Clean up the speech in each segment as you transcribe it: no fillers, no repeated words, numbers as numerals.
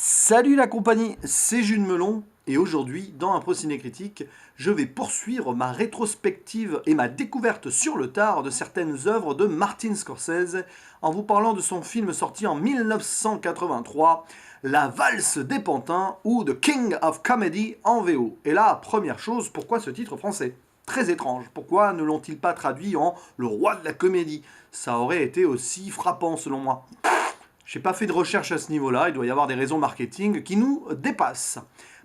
Salut la compagnie, c'est Jules Melon et aujourd'hui, dans un Ciné Critique, je vais poursuivre ma rétrospective et ma découverte sur le tard de certaines œuvres de Martin Scorsese en vous parlant de son film sorti en 1983, La Valse des Pantins ou The King of Comedy en VO. Et là, première chose, pourquoi ce titre français? Très étrange. Pourquoi ne l'ont-ils pas traduit en Le Roi de la Comédie? Ça aurait été aussi frappant selon moi. J'ai pas fait de recherche à ce niveau-là, il doit y avoir des raisons marketing qui nous dépassent.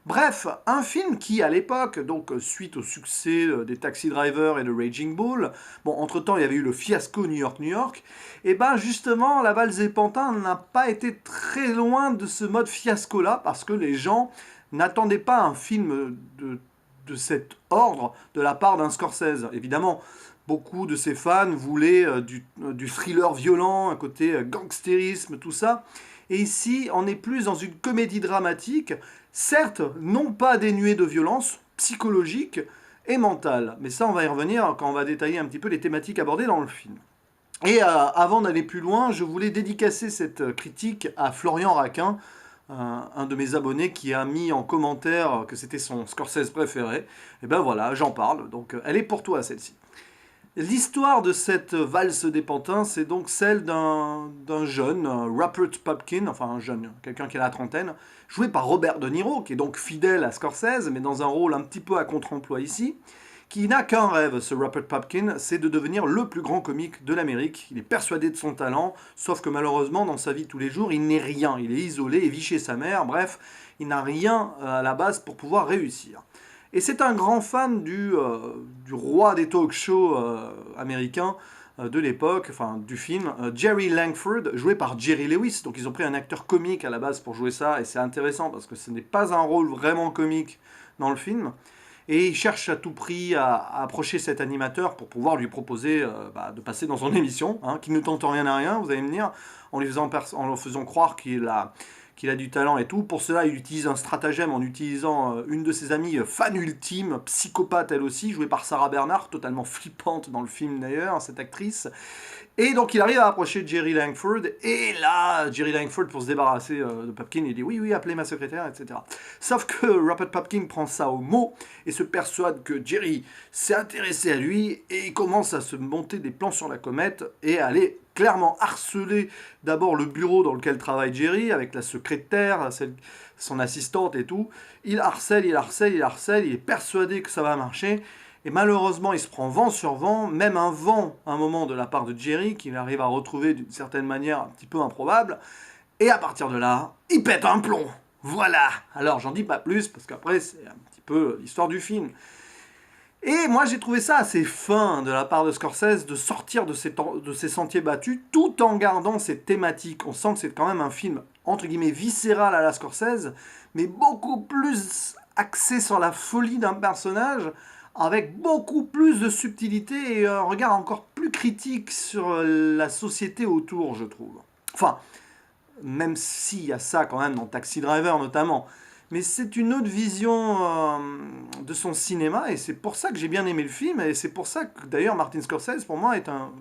Bref, un film qui, à l'époque, donc suite au succès des Taxi Driver et de Raging Bull, bon, entre-temps, il y avait eu le fiasco New York, New York, et ben justement, La Valse des Pantins n'a pas été très loin de ce mode fiasco-là, parce que les gens n'attendaient pas un film de cet ordre de la part d'un Scorsese. Évidemment, beaucoup de ses fans voulaient du thriller violent, un côté gangstérisme, tout ça. Et ici, on est plus dans une comédie dramatique, certes, non pas dénuée de violence psychologique et mentale. Mais ça, on va y revenir quand on va détailler un petit peu les thématiques abordées dans le film. Et avant d'aller plus loin, je voulais dédicacer cette critique à Florian Raquin, un de mes abonnés qui a mis en commentaire que c'était son Scorsese préféré. Et ben voilà, j'en parle, donc elle est pour toi celle-ci. L'histoire de cette valse des pantins, c'est donc celle d'un jeune, Rupert Pupkin, enfin un jeune, quelqu'un qui a la trentaine, joué par Robert De Niro, qui est donc fidèle à Scorsese, mais dans un rôle un petit peu à contre-emploi ici, qui n'a qu'un rêve, ce Rupert Pupkin, c'est de devenir le plus grand comique de l'Amérique. Il est persuadé de son talent, sauf que malheureusement, dans sa vie de tous les jours, il n'est rien. Il est isolé et vit chez sa mère, bref, il n'a rien à la base pour pouvoir réussir. Et c'est un grand fan du roi des talk shows américains de l'époque, enfin du film, Jerry Langford, joué par Jerry Lewis. Donc ils ont pris un acteur comique à la base pour jouer ça, et c'est intéressant parce que ce n'est pas un rôle vraiment comique dans le film. Et il cherche à tout prix à approcher cet animateur pour pouvoir lui proposer de passer dans son émission, hein, qui ne tente rien à rien, vous allez me dire, en lui faisant croire qu'il a du talent et tout. Pour cela, il utilise un stratagème en utilisant une de ses amies fan ultime, psychopathe elle aussi, jouée par Sarah Bernhardt, totalement flippante dans le film d'ailleurs, cette actrice. Et donc il arrive à approcher Jerry Langford, et là, Jerry Langford, pour se débarrasser de Pupkin, il dit oui, oui, appelez ma secrétaire, etc. Sauf que Rupert Pupkin prend ça au mot et se persuade que Jerry s'est intéressé à lui, et il commence à se monter des plans sur la comète et à aller clairement harceler d'abord le bureau dans lequel travaille Jerry, avec la secrétaire, son assistante et tout. Il harcèle, il harcèle, il harcèle, il est persuadé que ça va marcher. Et malheureusement, il se prend vent sur vent, même un vent, à un moment, de la part de Jerry, qu'il arrive à retrouver d'une certaine manière un petit peu improbable. Et à partir de là, il pète un plomb. Voilà. Alors, j'en dis pas plus, parce qu'après, c'est un petit peu l'histoire du film. Et moi, j'ai trouvé ça assez fin de la part de Scorsese de sortir de ces sentiers battus, tout en gardant cette thématique. On sent que c'est quand même un film, entre guillemets, viscéral à la Scorsese, mais beaucoup plus axé sur la folie d'un personnage, avec beaucoup plus de subtilité et un regard encore plus critique sur la société autour, je trouve. Enfin, même s'il y a ça quand même dans Taxi Driver notamment. Mais c'est une autre vision de son cinéma, et c'est pour ça que j'ai bien aimé le film, et c'est pour ça que d'ailleurs Martin Scorsese, pour moi, est un...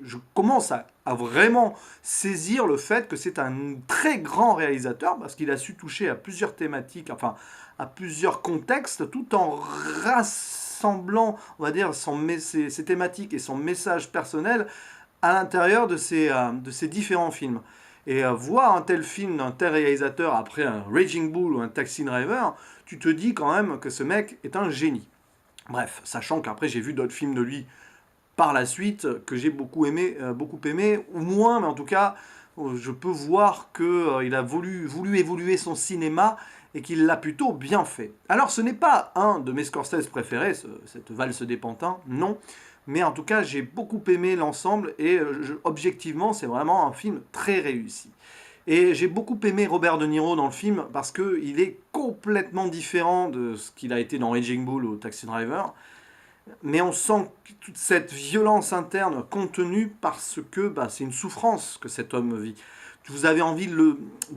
Je commence à vraiment saisir le fait que c'est un très grand réalisateur, parce qu'il a su toucher à plusieurs thématiques, enfin, à plusieurs contextes, tout en rassemblant, on va dire, ses thématiques et son message personnel à l'intérieur de ces différents films. Et voir un tel film d'un tel réalisateur après un Raging Bull ou un Taxi Driver, tu te dis quand même que ce mec est un génie. Bref, sachant qu'après j'ai vu d'autres films de lui par la suite que j'ai beaucoup aimé, ou moins, mais en tout cas, je peux voir qu'il a voulu évoluer son cinéma et qu'il l'a plutôt bien fait. Alors ce n'est pas un de mes Scorsese préférés, cette valse des pantins, non. Mais en tout cas, j'ai beaucoup aimé l'ensemble, et objectivement, c'est vraiment un film très réussi. Et j'ai beaucoup aimé Robert De Niro dans le film parce qu'il est complètement différent de ce qu'il a été dans Raging Bull ou Taxi Driver. Mais on sent toute cette violence interne contenue parce que c'est une souffrance que cet homme vit. Vous avez envie de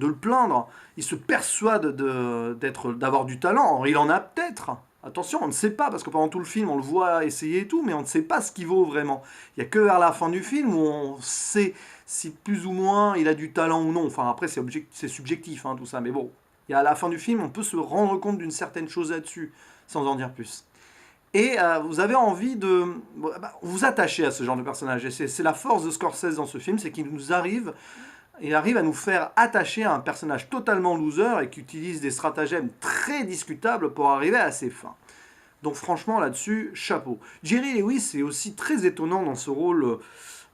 le plaindre. Il se persuade d'avoir du talent. Or, il en a peut-être. Attention, on ne sait pas, parce que pendant tout le film, on le voit essayer et tout, mais on ne sait pas ce qu'il vaut vraiment. Il n'y a que vers la fin du film où on sait si plus ou moins il a du talent ou non. Enfin, après, c'est subjectif, hein, tout ça, mais bon. Et à la fin du film, on peut se rendre compte d'une certaine chose là-dessus, sans en dire plus. Et vous avez envie de vous attacher à ce genre de personnage. Et c'est la force de Scorsese dans ce film, c'est il arrive à nous faire attacher à un personnage totalement loser et qui utilise des stratagèmes très discutables pour arriver à ses fins. Donc franchement là-dessus, chapeau. Jerry Lewis est aussi très étonnant dans ce rôle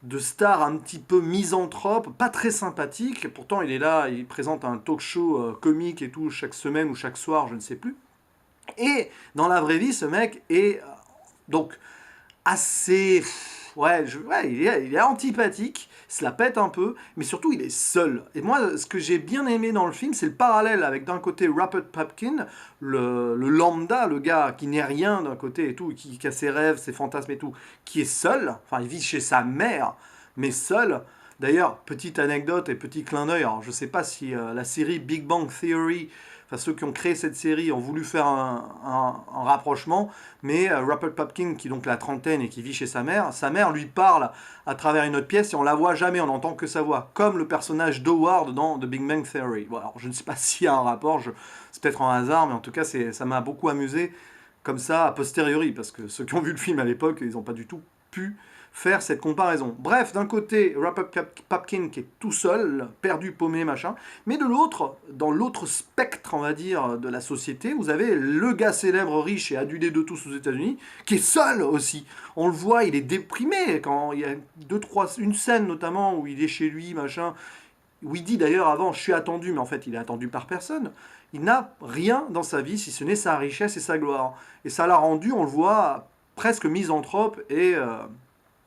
de star un petit peu misanthrope, pas très sympathique. Pourtant il est là, il présente un talk show comique et tout chaque semaine ou chaque soir, je ne sais plus. Et dans la vraie vie, ce mec est donc assez... Ouais, il est antipathique, il se la pète un peu, mais surtout il est seul. Et moi, ce que j'ai bien aimé dans le film, c'est le parallèle avec d'un côté Rupert Pupkin, le lambda, le gars qui n'est rien d'un côté et tout, qui a ses rêves, ses fantasmes et tout, qui est seul, enfin il vit chez sa mère, mais seul. D'ailleurs, petite anecdote et petit clin d'œil, alors je sais pas si la série Big Bang Theory, enfin ceux qui ont créé cette série ont voulu faire un rapprochement, mais Rupert Pupkin, qui donc la trentaine et qui vit chez sa mère lui parle à travers une autre pièce et on la voit jamais, on n'entend que sa voix, comme le personnage d'Howard dans The Big Bang Theory. Bon, alors, je ne sais pas s'il y a un rapport, c'est peut-être un hasard, mais en tout cas ça m'a beaucoup amusé comme ça a posteriori, parce que ceux qui ont vu le film à l'époque, ils n'ont pas du tout pu faire cette comparaison. Bref, d'un côté, Rupert Pupkin qui est tout seul, perdu, paumé, machin, mais de l'autre, dans l'autre spectre, on va dire, de la société, vous avez le gars célèbre, riche et adulé de tous aux États-Unis, qui est seul aussi. On le voit, il est déprimé quand il y a une scène notamment où il est chez lui, machin, où il dit d'ailleurs avant, je suis attendu, mais en fait, il est attendu par personne. Il n'a rien dans sa vie, si ce n'est sa richesse et sa gloire. Et ça l'a rendu, on le voit, presque misanthrope et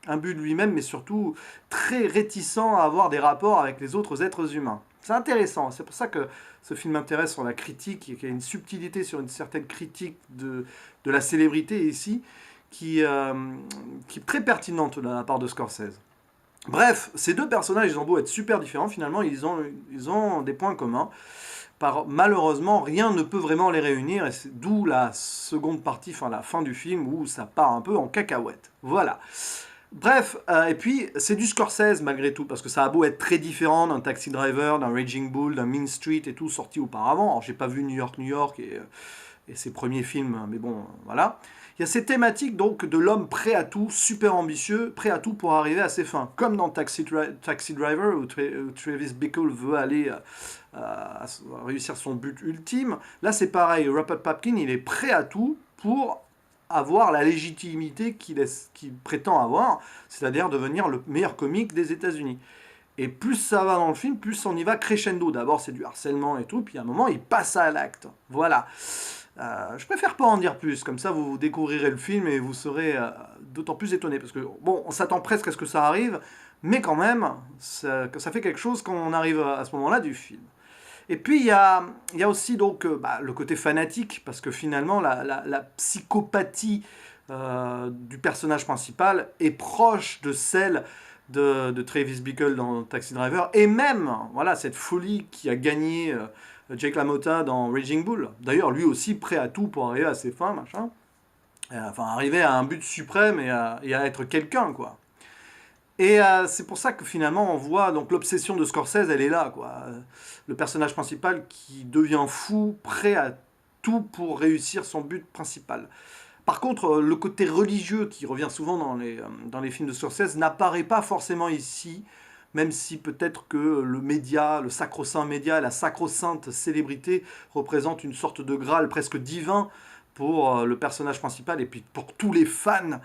imbu de lui-même, mais surtout très réticent à avoir des rapports avec les autres êtres humains. C'est intéressant, c'est pour ça que ce film m'intéresse sur la critique, et qu'il y a une subtilité sur une certaine critique de la célébrité ici, qui est très pertinente de la part de Scorsese. Bref, ces deux personnages, ils ont beau être super différents, finalement, ils ont des points communs. Malheureusement, rien ne peut vraiment les réunir, et c'est d'où la seconde partie, enfin la fin du film, où ça part un peu en cacahuète. Voilà. Bref, et puis c'est du Scorsese malgré tout, parce que ça a beau être très différent d'un Taxi Driver, d'un Raging Bull, d'un Mean Street et tout, sorti auparavant. Alors j'ai pas vu New York, New York et ses premiers films, mais bon, voilà. Il y a ces thématiques donc de l'homme prêt à tout, super ambitieux, prêt à tout pour arriver à ses fins. Comme dans Taxi Driver, où Travis Bickle veut aller réussir son but ultime. Là c'est pareil, Rupert Pupkin, il est prêt à tout pour avoir la légitimité qu'il prétend avoir, c'est-à-dire devenir le meilleur comique des États-Unis. Et plus ça va dans le film, plus on y va crescendo. D'abord c'est du harcèlement et tout, puis à un moment il passe à l'acte. Voilà. Je préfère pas en dire plus, comme ça vous découvrirez le film et vous serez d'autant plus étonné, parce que bon, on s'attend presque à ce que ça arrive, mais quand même, ça fait quelque chose quand on arrive à ce moment-là du film. Et puis il y a aussi donc le côté fanatique, parce que finalement la psychopathie du personnage principal est proche de celle de Travis Bickle dans Taxi Driver, et même voilà cette folie qui a gagné Jake LaMotta dans Raging Bull. D'ailleurs lui aussi prêt à tout pour arriver à ses fins, machin. Enfin arriver à un but suprême et à être quelqu'un, quoi. Et c'est pour ça que finalement on voit donc l'obsession de Scorsese, elle est là, quoi. Le personnage principal qui devient fou, prêt à tout pour réussir son but principal. Par contre, le côté religieux qui revient souvent dans les films de Scorsese n'apparaît pas forcément ici, même si peut-être que le média, le sacro-saint média, la sacro-sainte célébrité représente une sorte de Graal presque divin pour le personnage principal et puis pour tous les fans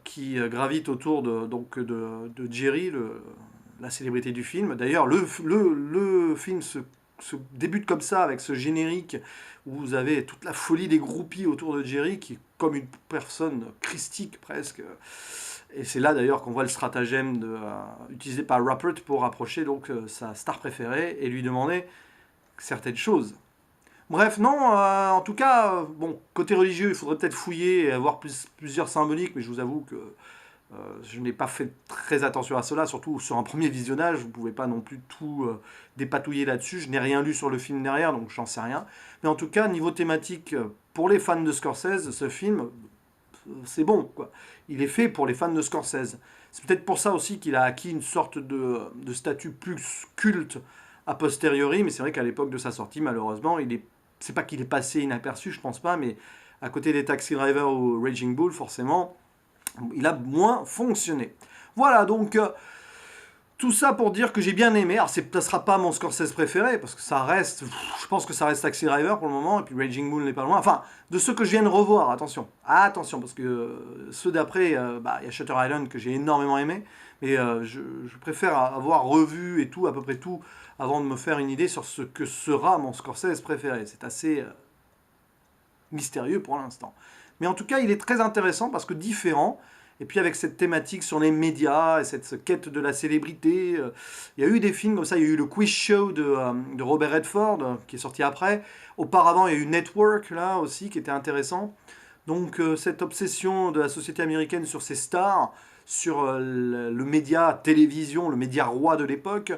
qui gravitent autour de Jerry, la célébrité du film. D'ailleurs, le film se débute comme ça, avec ce générique où vous avez toute la folie des groupies autour de Jerry, qui est comme une personne christique presque. Et c'est là d'ailleurs qu'on voit le stratagème utilisé par Rupert pour approcher donc sa star préférée et lui demander certaines choses. Bref, non, en tout cas, bon, côté religieux, il faudrait peut-être fouiller et avoir plusieurs symboliques, mais je vous avoue que Je n'ai pas fait très attention à cela, surtout sur un premier visionnage, vous ne pouvez pas non plus tout dépatouiller là-dessus. Je n'ai rien lu sur le film derrière, donc j'en sais rien. Mais en tout cas, niveau thématique, pour les fans de Scorsese, ce film, c'est bon, quoi. Il est fait pour les fans de Scorsese. C'est peut-être pour ça aussi qu'il a acquis une sorte de statut plus culte a posteriori, mais c'est vrai qu'à l'époque de sa sortie, malheureusement, c'est pas qu'il est passé inaperçu, je pense pas, mais à côté des Taxi Driver ou Raging Bull, forcément, il a moins fonctionné. Voilà, donc tout ça pour dire que j'ai bien aimé. Alors ça ne sera pas mon Scorsese préféré, parce que ça reste, je pense que ça reste Taxi Driver pour le moment, et puis Raging Bull n'est pas loin. Enfin, de ceux que je viens de revoir, attention. Attention, parce que ceux d'après, il y a Shutter Island que j'ai énormément aimé, mais je préfère avoir revu et tout, à peu près tout, avant de me faire une idée sur ce que sera mon Scorsese préféré. C'est assez mystérieux pour l'instant. Mais en tout cas, il est très intéressant parce que différent. Et puis avec cette thématique sur les médias et cette quête de la célébrité, il y a eu des films comme ça. Il y a eu le Quiz Show de Robert Redford qui est sorti après. Auparavant, il y a eu Network là aussi qui était intéressant. Donc cette obsession de la société américaine sur ses stars, sur le média télévision, le média roi de l'époque,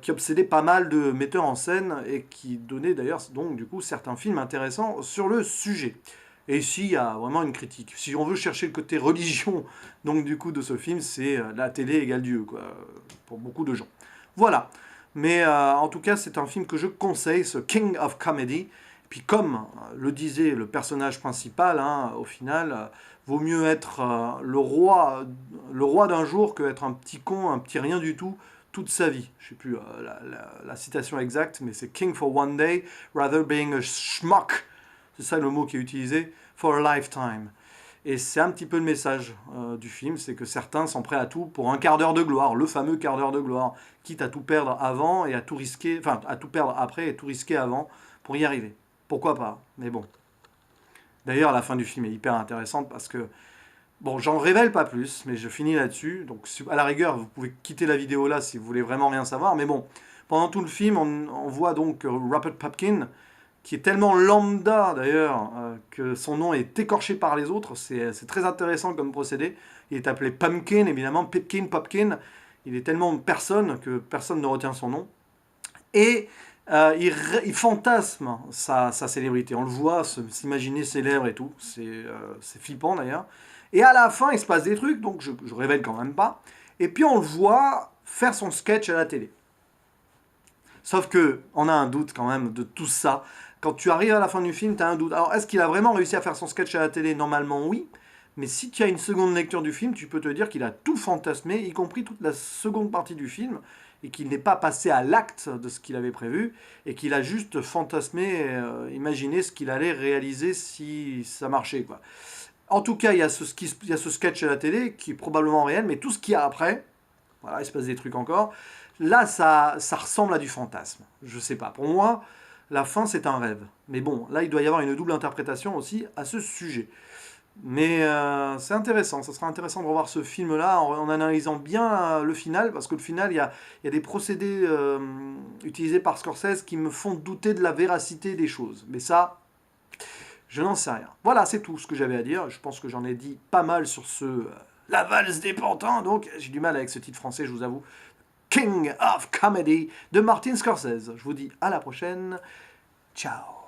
qui obsédait pas mal de metteurs en scène et qui donnait d'ailleurs donc du coup certains films intéressants sur le sujet. Et ici, il y a vraiment une critique. Si on veut chercher le côté religion, donc du coup de ce film, c'est la télé égale Dieu, quoi, pour beaucoup de gens. Voilà. Mais en tout cas, c'est un film que je conseille, ce King of Comedy. Puis comme le disait le personnage principal, hein, au final, vaut mieux être le roi d'un jour que être un petit con, un petit rien du tout, toute sa vie. Je ne sais plus la citation exacte, mais c'est King for one day, rather being a schmuck. C'est ça le mot qui est utilisé, for a lifetime. Et c'est un petit peu le message du film, c'est que certains sont prêts à tout pour un quart d'heure de gloire, le fameux quart d'heure de gloire, quitte à tout perdre avant et à tout risquer, enfin à tout perdre après et tout risquer avant pour y arriver. Pourquoi pas, mais bon. D'ailleurs, la fin du film est hyper intéressante parce que, bon, j'en révèle pas plus, mais je finis là-dessus. Donc, à la rigueur, vous pouvez quitter la vidéo là si vous voulez vraiment rien savoir. Mais bon, pendant tout le film, on voit donc Robert Pupkin, qui est tellement lambda d'ailleurs, que son nom est écorché par les autres. C'est très intéressant comme procédé. Il est appelé Pumpkin, évidemment, Popkin. Il est tellement personne que personne ne retient son nom. Et il fantasme sa célébrité. On le voit s'imaginer célèbre et tout. C'est flippant d'ailleurs. Et à la fin, il se passe des trucs, donc je révèle quand même pas. Et puis on le voit faire son sketch à la télé. Sauf que on a un doute quand même de tout ça. Quand tu arrives à la fin du film, tu as un doute. Alors, est-ce qu'il a vraiment réussi à faire son sketch à la télé? Normalement, oui. Mais si tu as une seconde lecture du film, tu peux te dire qu'il a tout fantasmé, y compris toute la seconde partie du film, et qu'il n'est pas passé à l'acte de ce qu'il avait prévu, et qu'il a juste fantasmé, imaginé ce qu'il allait réaliser si ça marchait, quoi. En tout cas, il y a ce sketch à la télé qui est probablement réel, mais tout ce qu'il y a après, voilà, il se passe des trucs encore, là, ça ressemble à du fantasme. Je sais pas. Pour moi, la fin, c'est un rêve. Mais bon, là, il doit y avoir une double interprétation aussi à ce sujet. Mais c'est intéressant. Ça sera intéressant de revoir ce film-là en analysant bien le final, parce que le final, il y a des procédés utilisés par Scorsese qui me font douter de la véracité des choses. Mais ça, je n'en sais rien. Voilà, c'est tout ce que j'avais à dire. Je pense que j'en ai dit pas mal sur la valse des pantins. Donc, j'ai du mal avec ce titre français, je vous avoue. King of Comedy de Martin Scorsese. Je vous dis à la prochaine. Ciao.